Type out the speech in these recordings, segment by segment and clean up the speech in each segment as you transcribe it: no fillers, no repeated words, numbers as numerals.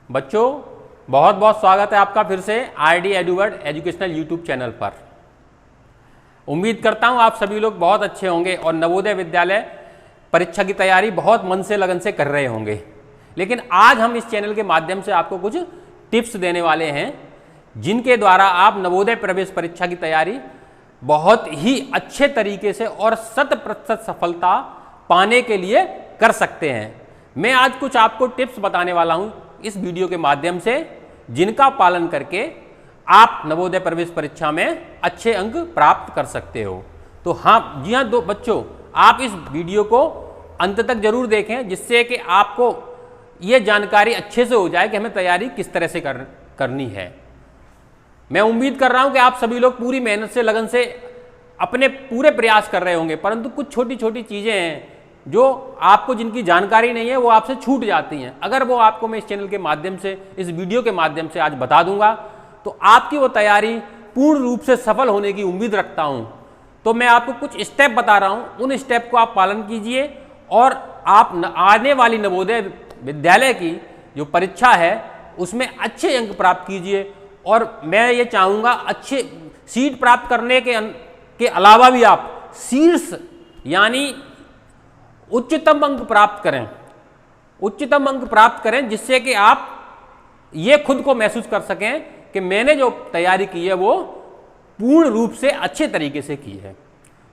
बच्चों बहुत बहुत स्वागत है आपका फिर से आरडी एडुवर्ड एजुकेशनल यूट्यूब चैनल पर। उम्मीद करता हूं आप सभी लोग बहुत अच्छे होंगे और नवोदय विद्यालय परीक्षा की तैयारी बहुत मन से लगन से कर रहे होंगे। लेकिन आज हम इस चैनल के माध्यम से आपको कुछ टिप्स देने वाले हैं जिनके द्वारा आप नवोदय प्रवेश परीक्षा की तैयारी बहुत ही अच्छे तरीके से और 100% सफलता पाने के लिए कर सकते हैं। मैं आज कुछ आपको टिप्स बताने वाला हूं इस वीडियो के माध्यम से जिनका पालन करके आप नवोदय प्रवेश परीक्षा में अच्छे अंक प्राप्त कर सकते हो। तो हाँ जी हाँ बच्चों, आप इस वीडियो को अंत तक जरूर देखें जिससे कि आपको ये जानकारी अच्छे से हो जाए कि हमें तैयारी किस तरह से करनी है। मैं उम्मीद कर रहा हूं कि आप सभी लोग पूरी मेहनत से लगन से अपने पूरे प्रयास कर रहे होंगे, परंतु कुछ छोटी छोटी चीजें हैं जो आपको जिनकी जानकारी नहीं है वो आपसे छूट जाती हैं। अगर वो आपको मैं इस चैनल के माध्यम से, इस वीडियो के माध्यम से आज बता दूंगा तो आपकी वो तैयारी पूर्ण रूप से सफल होने की उम्मीद रखता हूं। तो मैं आपको कुछ स्टेप बता रहा हूं, उन स्टेप को आप पालन कीजिए और आप आने वाली नवोदय विद्यालय की जो परीक्षा है उसमें अच्छे अंक प्राप्त कीजिए। और मैं ये चाहूँगा अच्छे सीट प्राप्त करने के अलावा भी आप शीर्ष यानी उच्चतम अंक प्राप्त करें, उच्चतम अंक प्राप्त करें जिससे कि आप ये खुद को महसूस कर सकें कि मैंने जो तैयारी की है वो पूर्ण रूप से अच्छे तरीके से की है।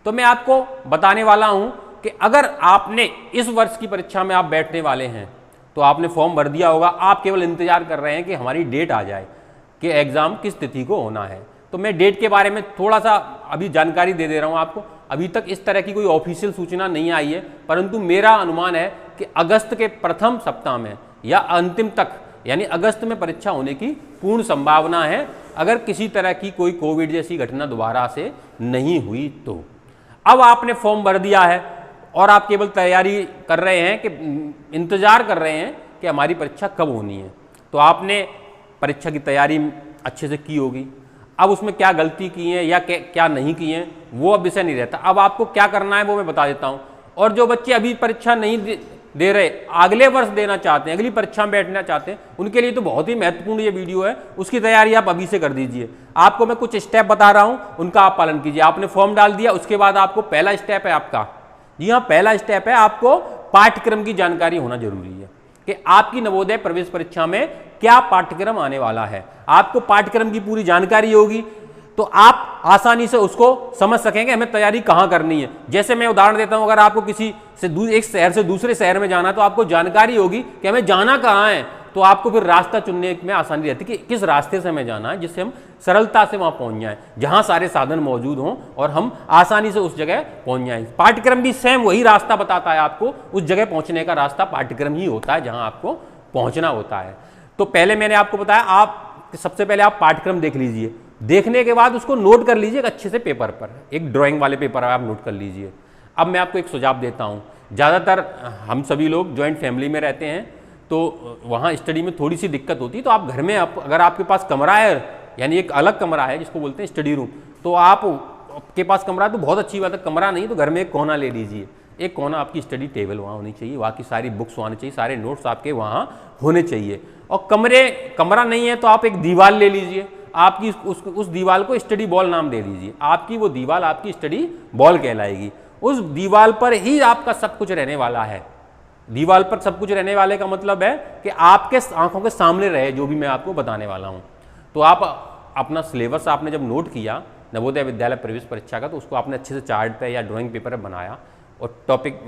तो मैं आपको बताने वाला हूं कि अगर आपने इस वर्ष की परीक्षा में आप बैठने वाले हैं तो आपने फॉर्म भर दिया होगा, आप केवल इंतजार कर रहे हैं कि हमारी डेट आ जाए कि एग्जाम किस तिथि को होना है। तो मैं डेट के बारे में थोड़ा सा अभी जानकारी दे दे रहा हूं आपको। अभी तक इस तरह की कोई ऑफिशियल सूचना नहीं आई है, परंतु मेरा अनुमान है कि अगस्त के प्रथम सप्ताह में या अंतिम तक यानी अगस्त में परीक्षा होने की पूर्ण संभावना है, अगर किसी तरह की कोई कोविड जैसी घटना दोबारा से नहीं हुई तो। अब आपने फॉर्म भर दिया है और आप केवल तैयारी कर रहे हैं कि इंतजार कर रहे हैं कि हमारी परीक्षा कब होनी है। तो आपने परीक्षा की तैयारी अच्छे से की होगी। अब उसमें क्या गलती की है या क्या नहीं की है वो अब विषय नहीं रहता। अब आपको क्या करना है वो मैं बता देता हूं। और जो बच्चे अभी परीक्षा नहीं दे रहे, अगले वर्ष देना चाहते हैं, अगली परीक्षा में बैठना चाहते हैं, उनके लिए तो बहुत ही महत्वपूर्ण ये वीडियो है। उसकी तैयारी आप अभी से कर दीजिए। आपको मैं कुछ स्टेप बता रहा हूं, उनका आप पालन कीजिए। आपने फॉर्म डाल दिया, उसके बाद आपको पहला स्टेप है आपका, जी हाँ पहला स्टेप है, आपको पाठ्यक्रम की जानकारी होना जरूरी है कि आपकी नवोदय प्रवेश परीक्षा में क्या पाठ्यक्रम आने वाला है। आपको पाठ्यक्रम की पूरी जानकारी होगी तो आप आसानी से उसको समझ सकेंगे हमें तैयारी कहाँ करनी है। जैसे मैं उदाहरण देता हूं, अगर आपको किसी से एक शहर से दूसरे शहर में जाना तो आपको जानकारी होगी कि हमें जाना कहाँ है, तो आपको फिर रास्ता चुनने में आसानी रहती है कि किस रास्ते से हमें जाना है जिससे हम सरलता से वहां पहुंच जाएं, जहां सारे साधन मौजूद हों और हम आसानी से उस जगह पहुंच जाएं। पाठ्यक्रम भी सेम वही रास्ता बताता है आपको, उस जगह पहुंचने का रास्ता पाठ्यक्रम ही होता है जहां आपको पहुंचना होता है। तो पहले मैंने आपको बताया, आप सबसे पहले आप पाठ्यक्रम देख लीजिए, देखने के बाद उसको नोट कर लीजिए अच्छे से पेपर पर, एक ड्राइंग वाले पेपर आप नोट कर लीजिए। अब मैं आपको एक सुझाव देता हूँ, ज़्यादातर हम सभी लोग ज्वाइंट फैमिली में रहते हैं तो वहाँ स्टडी में थोड़ी सी दिक्कत होती है। तो आप घर में अगर आपके पास कमरा है यानी एक अलग कमरा है जिसको बोलते हैं स्टडी रूम, तो आपके पास कमरा तो बहुत अच्छी बात है, कमरा नहीं तो घर में एक कोना ले लीजिए। एक कोना आपकी स्टडी टेबल वहाँ होनी चाहिए, वहाँ की सारी बुक्स होनी चाहिए, सारे नोट्स आपके वहाँ होने चाहिए। और कमरा नहीं है तो आप एक दीवार ले लीजिए, आपकी उस दीवार को स्टडी बॉल नाम दे दीजिए। आपकी वो दीवार आपकी स्टडी बॉल कहलाएगी। उस दीवार पर ही आपका सब कुछ रहने वाला है। दीवार पर सब कुछ रहने वाले का मतलब है कि आपके आंखों के सामने रहे जो भी मैं आपको बताने वाला हूं। तो आप अपना सिलेबस आपने जब नोट किया नवोदय विद्यालय प्रवेश परीक्षा का, तो उसको आपने अच्छे से चार्ट पे या ड्राइंग पेपर पर बनाया और टॉपिक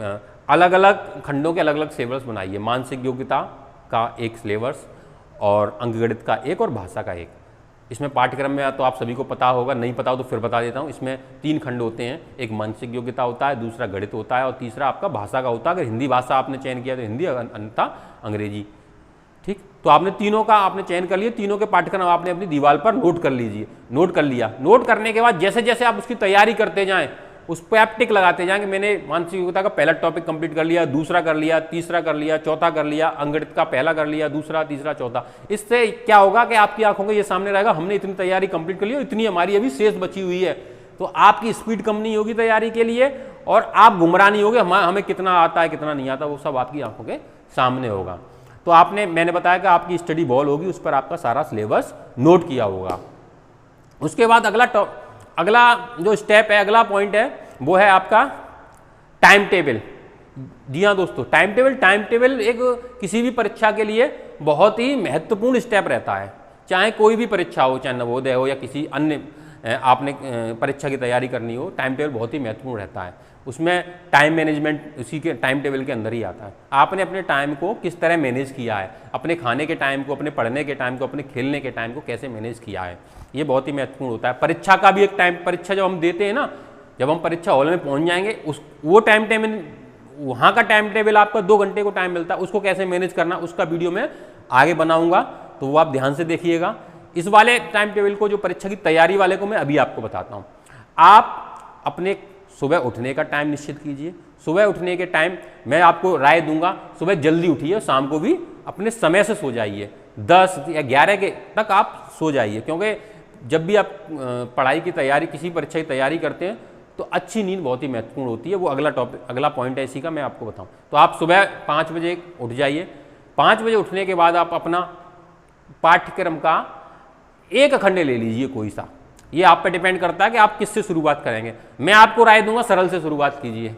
अलग अलग खंडों के अलग अलग सिलेबस बनाइए। मानसिक योग्यता का एक सिलेबस और अंकगणित का एक और भाषा का एक। इसमें पाठ्यक्रम में तो आप सभी को पता होगा, नहीं पता हो तो फिर बता देता हूँ। इसमें 3 खंड होते हैं, एक मानसिक योग्यता होता है, दूसरा गणित होता है और तीसरा आपका भाषा का होता है। अगर हिंदी भाषा आपने चयन किया तो हिंदी, अन्यथा अंग्रेजी। ठीक, तो आपने तीनों का आपने चयन कर लिया, तीनों के पाठ्यक्रम आपने अपनी दीवार पर नोट कर लीजिए। नोट कर लिया, नोट करने के बाद जैसे जैसे आप उसकी तैयारी करते जाएं उस पर आप टिक लगाते जाएंगे। मैंने मानसिक योग्यता का पहला टॉपिक कंप्लीट कर लिया, दूसरा कर लिया, तीसरा कर लिया, चौथा कर लिया, अंकगणित का पहला कर लिया, दूसरा, तीसरा, चौथा। इससे क्या होगा कि आपकी आंखों के ये सामने रहेगा हमने इतनी तैयारी कंप्लीट कर ली और इतनी हमारी अभी शेष बची हुई है। तो आपकी स्पीड कम नहीं होगी तैयारी के लिए और आप गुमराह नहीं होगे हमें कितना आता है कितना नहीं आता, वो सब आपकी आंखों के सामने होगा। तो आपने, मैंने बताया कि आपकी स्टडी बॉल होगी, उस पर आपका सारा सिलेबस नोट किया होगा। उसके बाद अगला जो स्टेप है, अगला पॉइंट है, वो है आपका टाइम टेबल। जी हाँ दोस्तों, टाइम टेबल एक किसी भी परीक्षा के लिए बहुत ही महत्वपूर्ण स्टेप रहता है। चाहे कोई भी परीक्षा हो, चाहे नवोदय हो या किसी अन्य आपने परीक्षा की तैयारी करनी हो, टाइम टेबल बहुत ही महत्वपूर्ण रहता है। उसमें टाइम मैनेजमेंट उसी के टाइम टेबल के अंदर ही आता है। आपने अपने टाइम को किस तरह मैनेज किया है, अपने खाने के टाइम को, अपने पढ़ने के टाइम को, अपने खेलने के टाइम को कैसे मैनेज किया है, ये बहुत ही महत्वपूर्ण होता है। परीक्षा का भी एक टाइम, परीक्षा जब हम देते हैं ना, जब हम परीक्षा हॉल में पहुंच जाएंगे, वो टाइम टेबल, वहाँ का टाइम टेबल आपका 2 घंटे को टाइम मिलता है, उसको कैसे मैनेज करना, उसका वीडियो मैं आगे बनाऊंगा, तो वो आप ध्यान से देखिएगा। इस वाले टाइम टेबल को, जो परीक्षा की तैयारी वाले को, मैं अभी आपको बताता हूँ। आप अपने सुबह उठने का टाइम निश्चित कीजिए। सुबह उठने के टाइम मैं आपको राय दूंगा, सुबह जल्दी उठिए, शाम को भी अपने समय से सो जाइए, 10 या 11 के तक आप सो जाइए, क्योंकि जब भी आप पढ़ाई की तैयारी, किसी परीक्षा की तैयारी करते हैं, तो अच्छी नींद बहुत ही महत्वपूर्ण होती है। वो अगला पॉइंट है इसी का, मैं आपको बताऊं। तो आप सुबह 5 बजे उठ जाइए। 5 बजे उठने के बाद आप अपना पाठ्यक्रम का एक खंड ले लीजिए कोई सा। ये आप पे डिपेंड करता है कि आप किससे शुरुआत करेंगे। मैं आपको राय दूंगा सरल से शुरुआत कीजिए।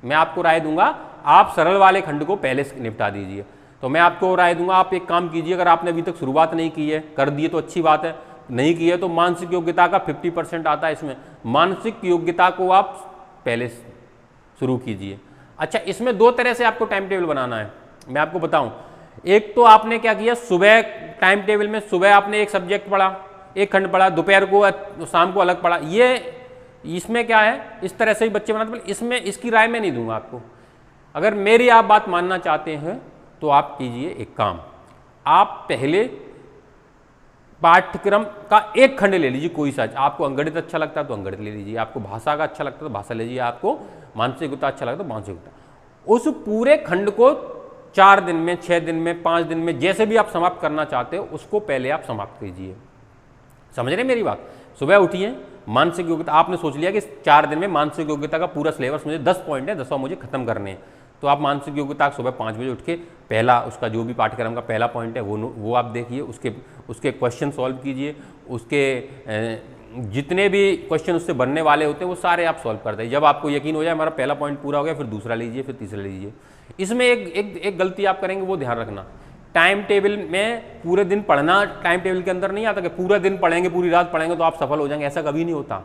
मैं आपको राय दूंगा आप सरल वाले खंड को पहले से निपटा दीजिए। तो मैं आपको राय दूंगा आप एक काम कीजिए, अगर आपने अभी तक शुरुआत नहीं की है, कर दिए तो अच्छी बात है, नहीं की है तो मानसिक योग्यता का 50% आता है इसमें। मानसिक योग्यता को आप पहले शुरू कीजिए। अच्छा, इसमें 2 तरह से आपको टाइम टेबल बनाना है, मैं आपको बताऊं। एक तो आपने क्या किया, सुबह टाइम टेबल में सुबह आपने एक सब्जेक्ट पढ़ा, एक खंड पढ़ा, दोपहर को, शाम को अलग पढ़ा। ये इसमें क्या है, इस तरह से ही बच्चे बनाते, इसमें इसकी राय मैं नहीं दूंगा आपको। अगर मेरी आप बात मानना चाहते हैं तो आप कीजिए एक काम, आप पहले पाठ्यक्रम का एक खंड ले लीजिए कोई सा। आपको अंगणित अच्छा लगता है तो अंगणित ले लीजिए, आपको भाषा का अच्छा लगता है तो भाषा ले लीजिए, आपको मानसिक योग्यता अच्छा लगता है तो मानसिक योग्यता। उस पूरे खंड को 4 दिन में, 6 दिन में, 5 दिन में, जैसे भी आप समाप्त करना चाहते हो, उसको पहले आप समाप्त कीजिए। समझ रहे मेरी बात? सुबह उठिए, मानसिक योग्यता आपने सोच लिया कि 4 दिन में मानसिक योग्यता का पूरा सिलेबस, मुझे 10 पॉइंट है, 10 मुझे खत्म करने हैं। तो आप मानसिक योग्यता सुबह 5 बजे उठ के पहला, उसका जो भी पाठ्यक्रम का पहला पॉइंट है वो आप देखिए, उसके क्वेश्चन सॉल्व कीजिए, उसके जितने भी क्वेश्चन उससे बनने वाले होते हैं वो सारे आप सॉल्व कर दें। जब आपको यकीन हो जाए हमारा पहला पॉइंट पूरा हो गया, फिर दूसरा लीजिए, फिर तीसरा लीजिए। इसमें एक गलती आप करेंगे, वो ध्यान रखना, टाइम टेबल में पूरे दिन पढ़ना टाइम टेबल के अंदर नहीं आता कि पूरा दिन पढ़ेंगे, पूरी रात पढ़ेंगे तो आप सफल हो जाएंगे, ऐसा कभी नहीं होता।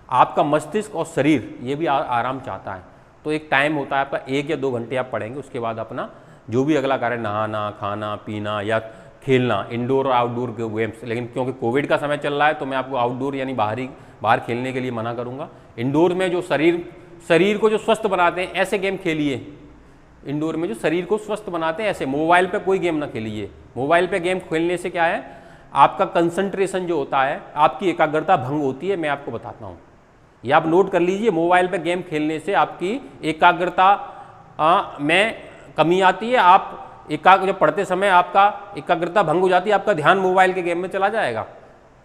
आपका मस्तिष्क और शरीर ये भी आराम चाहता है। तो एक टाइम होता है आपका, 1 या 2 घंटे आप पढ़ेंगे, उसके बाद अपना जो भी अगला कार्य, नहाना, खाना पीना या खेलना, इंडोर और आउटडोर के गेम्स। लेकिन क्योंकि कोविड का समय चल रहा है तो मैं आपको आउटडोर यानी बाहर खेलने के लिए मना करूँगा। इंडोर में जो शरीर को जो स्वस्थ बनाते हैं ऐसे गेम खेलिए। इंडोर में जो शरीर को स्वस्थ बनाते हैं ऐसे, मोबाइल पे कोई गेम ना खेलिए। मोबाइल पे गेम खेलने से क्या है, आपका कंसंट्रेशन जो होता है, आपकी एकाग्रता भंग होती है। मैं आपको बताता हूँ, ये आप नोट कर लीजिए। मोबाइल पे गेम खेलने से आपकी एकाग्रता में कमी आती है। आप जब पढ़ते समय आपका एकाग्रता भंग हो जाती है, आपका ध्यान मोबाइल के गेम में चला जाएगा।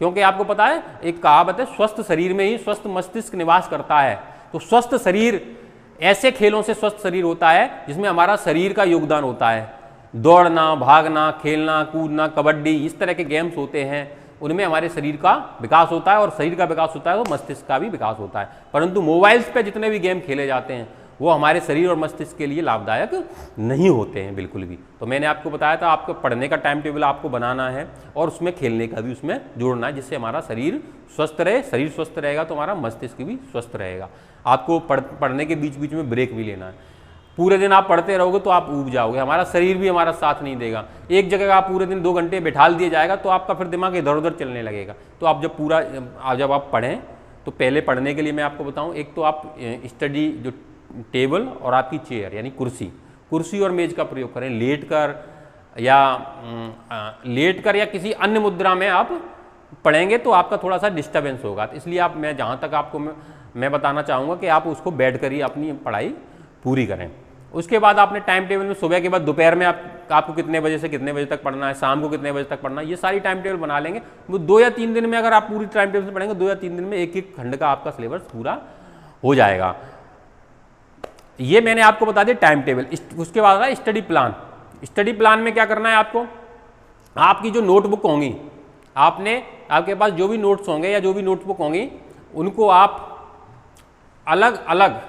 क्योंकि आपको पता है, एक कहावत है, स्वस्थ शरीर में ही स्वस्थ मस्तिष्क निवास करता है। तो स्वस्थ शरीर, ऐसे खेलों से स्वस्थ शरीर होता है जिसमें हमारा शरीर का योगदान होता है। दौड़ना, भागना, खेलना, कूदना, कबड्डी, इस तरह के गेम्स होते हैं, उनमें हमारे शरीर का विकास होता है, और शरीर का विकास होता है तो मस्तिष्क का भी विकास होता है। परंतु मोबाइल्स पे जितने भी गेम खेले जाते हैं वो हमारे शरीर और मस्तिष्क के लिए लाभदायक नहीं होते हैं बिल्कुल भी। तो मैंने आपको बताया था, आपको पढ़ने का टाइम टेबल आपको बनाना है और उसमें खेलने का भी उसमें जोड़ना है, जिससे हमारा शरीर स्वस्थ रहे। शरीर स्वस्थ रहेगा तो हमारा मस्तिष्क भी स्वस्थ रहेगा। आपको पढ़ने के बीच बीच में ब्रेक भी लेना है। पूरे दिन आप पढ़ते रहोगे तो आप ऊब जाओगे, हमारा शरीर भी हमारा साथ नहीं देगा। एक जगह आप पूरे दिन 2 घंटे बैठाल दिया जाएगा तो आपका फिर दिमाग इधर उधर चलने लगेगा। तो आप जब आप पढ़ें तो पहले पढ़ने के लिए मैं आपको बताऊं, एक तो आप स्टडी जो टेबल और आपकी चेयर यानी कुर्सी और मेज का प्रयोग करें। लेटकर या किसी अन्य मुद्रा में आप पढ़ेंगे तो आपका थोड़ा सा डिस्टर्बेंस होगा। तो इसलिए मैं जहाँ तक आपको मैं बताना चाहूँगा कि आप उसको बैठ कर ही अपनी पढ़ाई पूरी करें। उसके बाद आपने टाइम टेबल में सुबह के बाद दोपहर में आपको कितने बजे से कितने बजे तक पढ़ना है, शाम को कितने बजे तक पढ़ना है, ये सारी टाइम टेबल बना लेंगे। वो 2 या 3 दिन में अगर आप पूरी टाइम टेबल से पढ़ेंगे, 2 या 3 दिन में एक खंड का आपका सिलेबस पूरा हो जाएगा। ये मैंने आपको बता दिया टाइम टेबल। उसके बाद आता है स्टडी प्लान। स्टडी प्लान में क्या करना है आपको, आपकी जो नोटबुक होंगी, आपके पास जो भी नोट्स होंगे या जो भी नोटबुक होंगी, उनको आप अलग अलग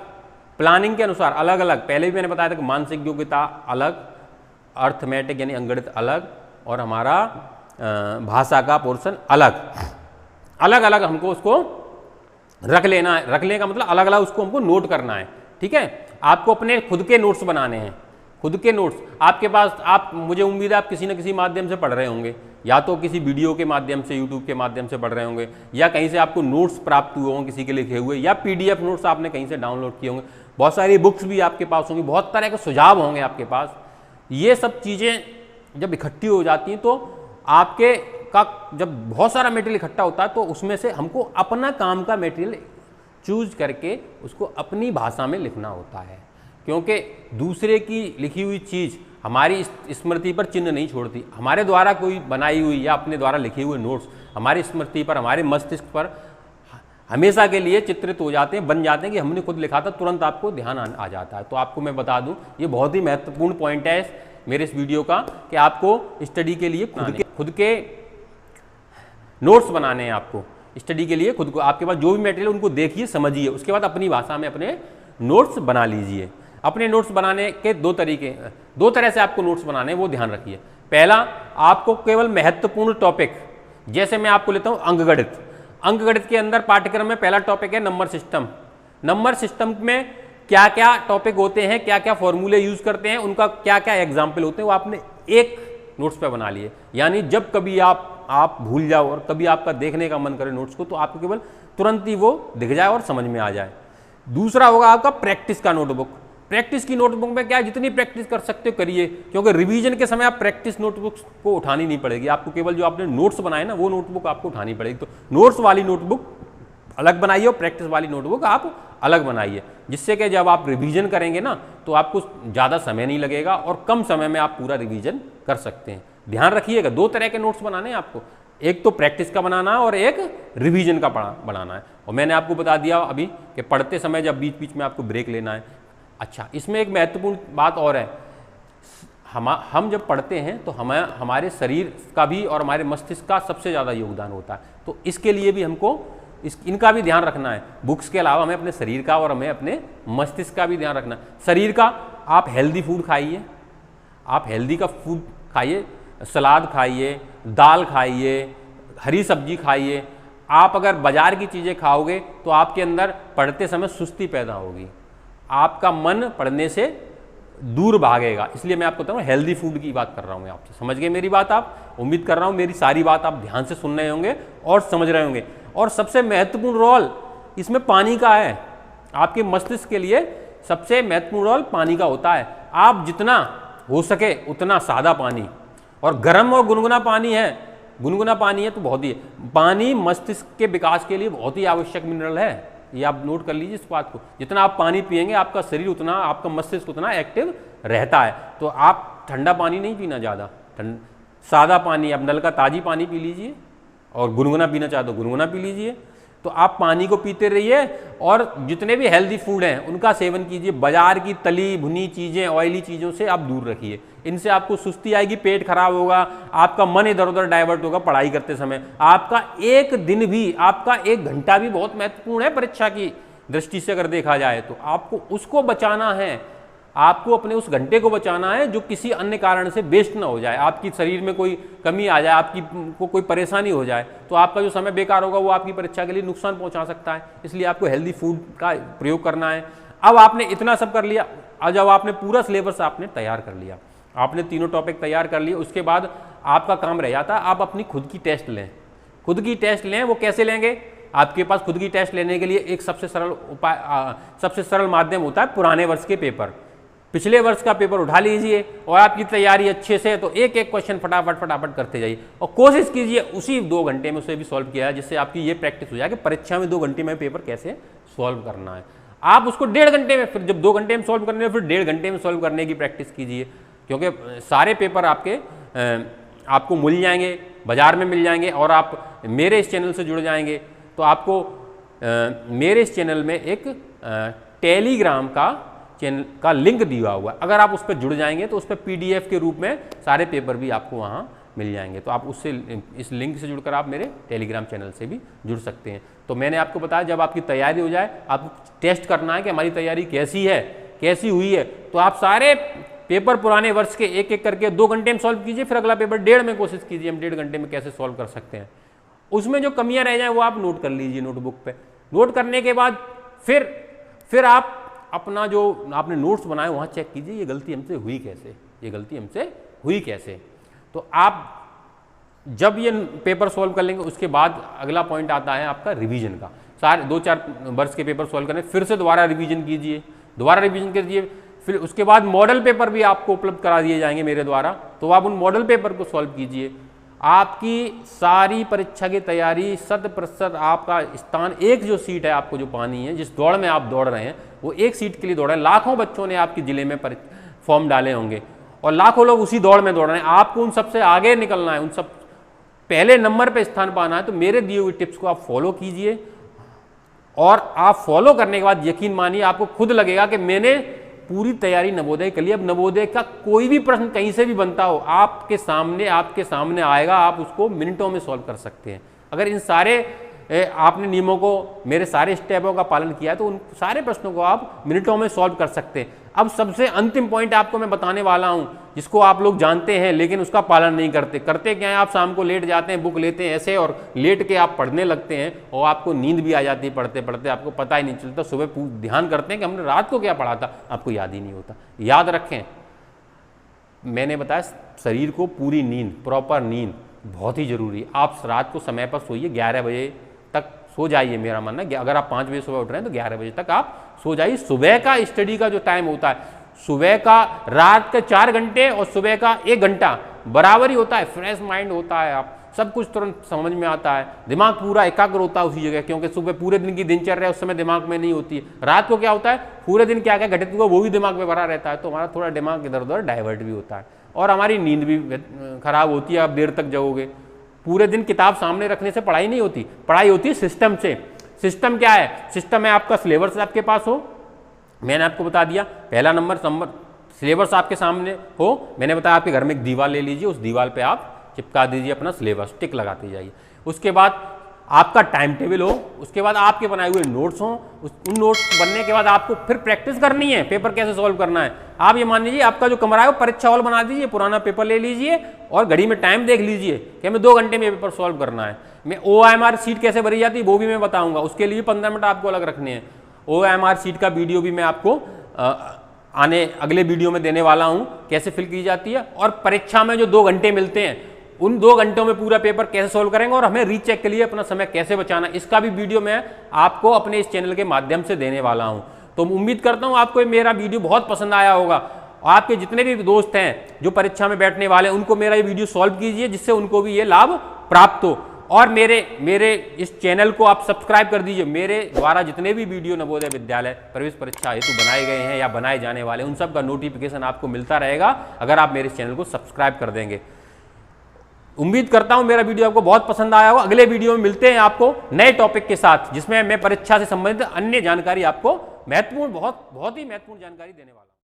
प्लानिंग के अनुसार अलग अलग, पहले भी मैंने बताया था कि मानसिक योग्यता अलग, अर्थमेटिक यानी अंगणित अलग, और हमारा भाषा का पोर्शन अलग, अलग अलग हमको उसको रख लेना है। रखने का मतलब अलग अलग उसको हमको नोट करना है, ठीक है। आपको अपने खुद के नोट्स बनाने हैं, खुद के नोट्स आपके पास, आप, मुझे उम्मीद है आप किसी न किसी माध्यम से पढ़ रहे होंगे, या तो किसी वीडियो के माध्यम से, यूट्यूब के माध्यम से पढ़ रहे होंगे, या कहीं से आपको नोट्स प्राप्त हुए होंगे किसी के लिखे हुए, या PDF नोट्स आपने कहीं से डाउनलोड किए होंगे, बहुत सारी बुक्स भी आपके पास होंगी, बहुत तरह के सुझाव होंगे आपके पास। ये सब चीज़ें जब इकट्ठी हो जाती हैं तो आपके का जब बहुत सारा मटेरियल इकट्ठा होता है तो उसमें से हमको अपना काम का मटेरियल चूज करके उसको अपनी भाषा में लिखना होता है, क्योंकि दूसरे की लिखी हुई चीज़ हमारी स्मृति पर चिन्ह नहीं छोड़ती। हमारे द्वारा कोई बनाई हुई या अपने द्वारा लिखे हुए नोट्स हमारी स्मृति पर, हमारे मस्तिष्क पर हमेशा के लिए चित्रित हो जाते हैं, बन जाते हैं कि हमने खुद लिखा था, तुरंत आपको ध्यान आ जाता है। तो आपको मैं बता दूं, ये बहुत ही महत्वपूर्ण पॉइंट है मेरे इस वीडियो का, कि आपको स्टडी के लिए खुद के नोट्स बनाने हैं। आपको स्टडी के लिए खुद को, आपके पास जो भी मटेरियल उनको देखिए, समझिए, उसके बाद अपनी भाषा में अपने नोट्स बना लीजिए। अपने नोट्स बनाने के दो तरह से आपको नोट्स बनाने हैं, वो ध्यान रखिए। पहला, आपको केवल महत्वपूर्ण टॉपिक, जैसे मैं आपको लेता हूं अंकगणित। अंकगणित के अंदर पाठ्यक्रम में पहला टॉपिक है नंबर सिस्टम। नंबर सिस्टम में क्या क्या टॉपिक होते हैं, क्या क्या फॉर्मूले यूज करते हैं, उनका क्या क्या एग्जाम्पल होते हैं, वो आपने एक नोट्स पे बना लिए। यानी जब कभी आप भूल जाओ और कभी आपका देखने का मन करे नोट्स को, तो आपको केवल तुरंत ही वो दिख जाए और समझ में आ जाए। दूसरा होगा आपका प्रैक्टिस का नोटबुक। प्रैक्टिस की नोटबुक में क्या है, जितनी प्रैक्टिस कर सकते हो करिए, क्योंकि रिवीजन के समय आप प्रैक्टिस नोटबुक्स को उठानी नहीं पड़ेगी, आपको केवल जो आपने नोट्स बनाए ना वो नोटबुक आपको उठानी पड़ेगी। तो नोट्स वाली नोटबुक अलग बनाइए और प्रैक्टिस वाली नोटबुक आप अलग बनाइए, जिससे कि जब आप रिवीजन करेंगे ना तो आपको ज़्यादा समय नहीं लगेगा और कम समय में आप पूरा रिवीजन कर सकते हैं। ध्यान रखिएगा, दो तरह के नोट्स बनाने हैं आपको, एक तो प्रैक्टिस का बनाना और एक रिवीजन का बनाना है। और मैंने आपको बता दिया अभी कि पढ़ते समय जब बीच बीच में आपको ब्रेक लेना है। अच्छा, इसमें एक महत्वपूर्ण बात और है, हम जब पढ़ते हैं तो हमारे शरीर का भी और हमारे मस्तिष्क का सबसे ज़्यादा योगदान होता है, तो इसके लिए भी हमको इनका भी ध्यान रखना है। बुक्स के अलावा हमें अपने शरीर का और हमें अपने मस्तिष्क का भी ध्यान रखना है। शरीर का, आप हेल्दी फूड खाइए, आप हेल्दी का फूड खाइए, सलाद खाइए, दाल खाइए, हरी सब्जी खाइए। आप अगर बाजार की चीज़ें खाओगे तो आपके अंदर पढ़ते समय सुस्ती पैदा होगी, आपका मन पढ़ने से दूर भागेगा। इसलिए मैं आपको बता रहा हूँ, हेल्दी फूड की बात कर रहा हूँ मैं आपसे। समझ गए मेरी बात आप? उम्मीद कर रहा हूँ मेरी सारी बात आप ध्यान से सुन रहे होंगे और समझ रहे होंगे। और सबसे महत्वपूर्ण रोल इसमें पानी का है। आपके मस्तिष्क के लिए सबसे महत्वपूर्ण रोल पानी का होता है। आप जितना हो सके उतना सादा पानी, और गर्म और गुनगुना पानी है, गुनगुना पानी है तो बहुत ही है। पानी मस्तिष्क के विकास के लिए बहुत ही आवश्यक मिनरल है, ये आप नोट कर लीजिए इस बात को। जितना आप पानी पिएंगे आपका शरीर उतना, आपका मस्तिष्क उतना एक्टिव रहता है। तो आप ठंडा पानी नहीं पीना ज़्यादा, सादा पानी, आप नल का ताज़ी पानी पी लीजिए, और गुनगुना पीना चाहते हो गुनगुना पी लीजिए। तो आप पानी को पीते रहिए और जितने भी हेल्दी फूड हैं उनका सेवन कीजिए। बाजार की तली भुनी चीज़ें, ऑयली चीज़ों से आप दूर रखिए, इनसे आपको सुस्ती आएगी, पेट खराब होगा, आपका मन इधर उधर डाइवर्ट होगा पढ़ाई करते समय। आपका एक दिन भी, आपका एक घंटा भी बहुत महत्वपूर्ण है परीक्षा की दृष्टि से अगर देखा जाए तो। आपको उसको बचाना है, आपको अपने उस घंटे को बचाना है जो किसी अन्य कारण से वेस्ट ना हो जाए, आपकी शरीर में कोई कमी आ जाए, आपकी को कोई परेशानी हो जाए, तो आपका जो समय बेकार होगा वो आपकी परीक्षा के लिए नुकसान पहुंचा सकता है। इसलिए आपको हेल्दी फूड का प्रयोग करना है। अब आपने इतना सब कर लिया, और जब आपने पूरा सिलेबस आपने तैयार कर लिया, आपने तीनों टॉपिक तैयार कर लिए, उसके बाद आपका काम रह जाता है आप अपनी खुद की टेस्ट लें। खुद की टेस्ट लें, वो कैसे लेंगे? आपके पास खुद की टेस्ट लेने के लिए एक सबसे सरल उपाय, सबसे सरल माध्यम होता है पुराने वर्ष के पेपर। पिछले वर्ष का पेपर उठा लीजिए और आपकी तैयारी अच्छे से, तो एक एक क्वेश्चन फटाफट करते जाइए और कोशिश कीजिए उसी 2 घंटे में उसे भी सॉल्व किया है, जिससे आपकी ये प्रैक्टिस हो जाए कि परीक्षा में 2 घंटे में पेपर कैसे सॉल्व करना है। आप उसको 1.5 घंटे में, फिर जब 2 घंटे में सॉल्व करने, फिर 1.5 घंटे में सॉल्व करने की प्रैक्टिस कीजिए, क्योंकि सारे पेपर आपको मिल जाएंगे, बाजार में मिल जाएंगे। और आप मेरे इस चैनल से जुड़ जाएंगे तो आपको मेरे इस चैनल में एक टेलीग्राम का चैनल का लिंक दिया हुआ है, अगर आप उस पर जुड़ जाएंगे तो उस पर PDF के रूप में सारे पेपर भी आपको वहाँ मिल जाएंगे। तो आप उससे इस लिंक से जुड़कर आप मेरे टेलीग्राम चैनल से भी जुड़ सकते हैं। तो मैंने आपको बताया जब आपकी तैयारी हो जाए, आपको टेस्ट करना है कि हमारी तैयारी कैसी है, कैसी हुई है, तो आप सारे पेपर पुराने वर्ष के एक एक करके 2 घंटे में सॉल्व कीजिए, फिर अगला पेपर 1.5 में कोशिश कीजिए हम 1.5 घंटे में कैसे सॉल्व कर सकते हैं। उसमें जो कमियां रह जाए वो आप नोट कर लीजिए नोटबुक पे। नोट करने के बाद फिर आप अपना जो आपने नोट्स बनाए वहाँ चेक कीजिए ये गलती हमसे हुई कैसे, ये गलती हमसे हुई कैसे। तो आप जब ये पेपर सॉल्व कर लेंगे उसके बाद अगला पॉइंट आता है आपका रिवीजन का। सारे 2-4 वर्ष के पेपर सॉल्व करने, फिर से दोबारा रिवीजन कीजिए, दोबारा रिवीजन कीजिए। फिर उसके बाद मॉडल पेपर भी आपको उपलब्ध करा दिए जाएंगे मेरे द्वारा, तो आप उन मॉडल पेपर को सॉल्व कीजिए। आपकी सारी परीक्षा की तैयारी 100% आपका स्थान, एक जो सीट है आपको जो पानी है, जिस दौड़ में आप दौड़ रहे हैं वो एक सीट के लिए दौड़ रहे हैं। लाखों बच्चों ने आपके जिले में फॉर्म डाले होंगे और लाखों लोग उसी दौड़ में दौड़ रहे हैं। आपको उन सबसे आगे निकलना है, उन सब पहले नंबर पे स्थान पाना है। तो मेरे दिए हुए टिप्स को आप फॉलो कीजिए और आप फॉलो करने के बाद यकीन मानिए आपको खुद लगेगा कि मैंने पूरी तैयारी नवोदय के लिए। अब नवोदय का कोई भी प्रश्न कहीं से भी बनता हो आपके सामने आएगा, आप उसको मिनटों में सॉल्व कर सकते हैं। अगर इन सारे आपने नियमों को, मेरे सारे स्टेपों का पालन किया है तो उन सारे प्रश्नों को आप मिनटों में सॉल्व कर सकते हैं। अब सबसे अंतिम पॉइंट आपको मैं बताने वाला हूं जिसको आप लोग जानते हैं लेकिन उसका पालन नहीं करते। करते क्या है, आप शाम को लेट जाते हैं, बुक लेते हैं ऐसे और लेट के आप पढ़ने लगते हैं और आपको नींद भी आ जाती है पढ़ते पढ़ते, आपको पता ही नहीं चलता। सुबह ध्यान करते हैं कि हमने रात को क्या पढ़ा था, आपको याद ही नहीं होता। याद रखें, मैंने बताया शरीर को पूरी नींद, प्रॉपर नींद बहुत ही जरूरी है। आप रात को समय पर सोइए, 11 बजे तक सो जाइए। मेरा मानना है अगर आप 5 बजे सुबह उठ रहे हैं तो 11 बजे तक आप सो जाइए। सुबह का स्टडी का जो टाइम होता है, सुबह का, रात के 4 घंटे और सुबह का 1 घंटा बराबर ही होता है। फ्रेश माइंड होता है, आप सब कुछ तुरंत समझ में आता है, दिमाग पूरा एकाग्र होता है उसी जगह, क्योंकि सुबह पूरे दिन की दिनचर्या उस समय दिमाग में नहीं होती है। रात को क्या होता है, पूरे दिन क्या क्या घटित हुआ वो भी दिमाग में भरा रहता है, तो हमारा थोड़ा दिमाग इधर उधर डाइवर्ट भी होता है और हमारी नींद भी खराब होती है। आप देर तक जगोगे, पूरे दिन किताब सामने रखने से पढ़ाई नहीं होती, पढ़ाई होती है सिस्टम से। सिस्टम क्या है, सिस्टम है आपका सिलेबस आपके पास हो, मैंने आपको बता दिया। पहला नंबर सिलेबस आपके सामने हो, मैंने बताया आपके घर में एक दीवार ले लीजिए, उस दीवार पे आप चिपका दीजिए अपना सिलेबस, टिक लगाते जाइए। उसके बाद आपका टाइम टेबल हो, उसके बाद आपके बनाए हुए नोट्स हों। उन नोट्स बनने के बाद आपको फिर प्रैक्टिस करनी है, पेपर कैसे सॉल्व करना है। आप ये मान लीजिए आपका जो कमरा है वो परीक्षा हॉल बना दीजिए, पुराना पेपर ले लीजिए और घड़ी में टाइम देख लीजिए कि हमें 2 घंटे में पेपर सॉल्व करना है। मैं OMR सीट कैसे भरी जाती है वो भी मैं बताऊंगा, उसके लिए 15 मिनट आपको अलग रखने हैं। OMR सीट का वीडियो भी मैं आपको अगले वीडियो में देने वाला हूं, कैसे फिल की जाती है। और परीक्षा में जो 2 घंटे मिलते हैं उन 2 घंटों में पूरा पेपर कैसे सॉल्व करेंगे और हमें रीचेक के लिए अपना समय कैसे बचाना, इसका भी वीडियो मैं आपको अपने इस चैनल के माध्यम से देने वाला हूं। तो उम्मीद करता हूं आपको मेरा वीडियो बहुत पसंद आया होगा। आपके जितने भी दोस्त हैं जो परीक्षा में बैठने वाले हैं उनको मेरा ये वीडियो सॉल्व कीजिए जिससे उनको भी ये लाभ प्राप्त हो। और मेरे इस चैनल को आप सब्सक्राइब कर दीजिए। मेरे द्वारा जितने भी वीडियो नवोदय विद्यालय प्रवेश परीक्षा हेतु बनाए गए हैं या बनाए जाने वाले उन सब का नोटिफिकेशन आपको मिलता रहेगा अगर आप मेरे चैनल को सब्सक्राइब कर देंगे। उम्मीद करता हूं मेरा वीडियो आपको बहुत पसंद आया होगा। अगले वीडियो में मिलते हैं आपको नए टॉपिक के साथ जिसमें मैं परीक्षा से संबंधित अन्य जानकारी आपको बहुत ही महत्वपूर्ण जानकारी देने वाला हूं।